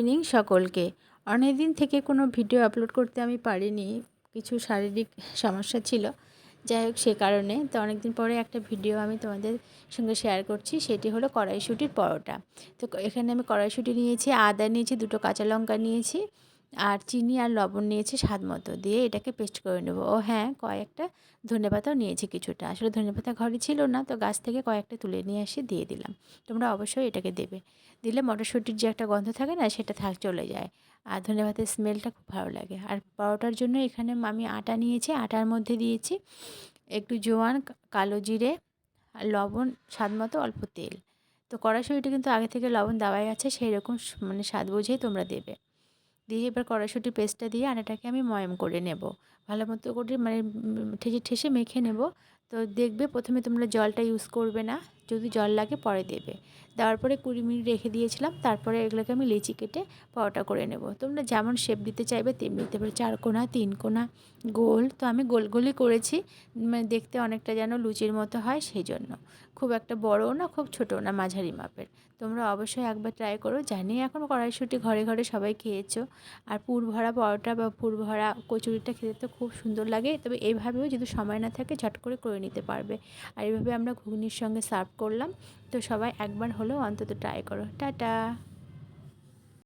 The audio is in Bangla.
ইভিনিং সকলকে। অনেক দিন থেকে কোনো ভিডিও আপলোড করতে আমি পারিনি, কিছু শারীরিক সমস্যা ছিল। যাই হোক, সে কারণে তো অনেক দিন পরে একটা ভিডিও আমি তোমাদের সঙ্গে শেয়ার করছি। সেটি হলো কড়াইশুঁটির পরোটা। তো এখানে আমি কড়াইশুঁটি নিয়েছি, আদা নিয়েছি, 2টো কাঁচা লঙ্কা নিয়েছি, আর চিনি আর লবণ নিয়েছি স্বাদ মতো, দিয়ে এটাকে পেস্ট করে নেব। ও হ্যাঁ, কয়েকটা ধনেপাতাও নিয়েছি কিছুটা। আসলে ধনেপাতা ঘরে ছিল না, তো গাছ থেকে কয়েকটা তুলে নিয়ে এসে দিয়ে দিলাম। তোমরা অবশ্যই এটাকে দেবে। দিলে মটরশুঁটির যে একটা গন্ধ থাকে না, সেটা চলে যায়। আর ধনেপাতার স্মেলটা খুব ভালো লাগে। আর পরোটার জন্য এখানে আমি আটা নিয়েছি, আটার মধ্যে দিয়েছি একটু জোয়ান, কালো জিরে, আর লবণ স্বাদ মতো, অল্প তেল। তো কড়াইশুঁটিটা কিন্তু আগে থেকে লবণ দেওয়াই আছে, সেই রকম মানে স্বাদ বুঝেই তোমরা দেবে। দিয়ে এবার কড়াইশুঁটির পেস্টটা দিয়ে আটাটাকে আমি ময়াম করে নেব, ভালো মতো করে, মানে ঠেসে ঠেসে মেখে নেব। তো দেখবে প্রথমে তোমরা জলটা ইউজ করবে না, যদি জল লাগে পরে দেবে। দেওয়ার পরে 20 মিনিট রেখে দিয়েছিলাম। তারপরে এগুলোকে আমি লেচি কেটে পরোটা করে নেব। তোমরা যেমন শেপ দিতে চাইবে তেমনি দিতে পারো, 4 কোণা, 3 কোণা, গোল। তো আমি গোল গোলই করেছি, মানে দেখতে অনেকটা যেন লুচির মতো হয়, সেই জন্য। খুব একটা বড়ও না, খুব ছোটো না, মাঝারি মাপের। তোমরা অবশ্যই একবার ট্রাই করো। জানি এখন কড়াইশুঁটি ঘরে ঘরে সবাই খেয়েছো। আর পুর ভরা পরোটা বা পুর ভরা কচুরিটা খেতে তো খুব সুন্দর লাগে। তবে এইভাবেও যদি সময় না থাকে ঝট করে নিতে পারবে। আর এইভাবে আমরা ঘুগনির সঙ্গে সার্ভ করলাম। তো সবাই একবার হলেও অন্তত ট্রাই করো। টাটা।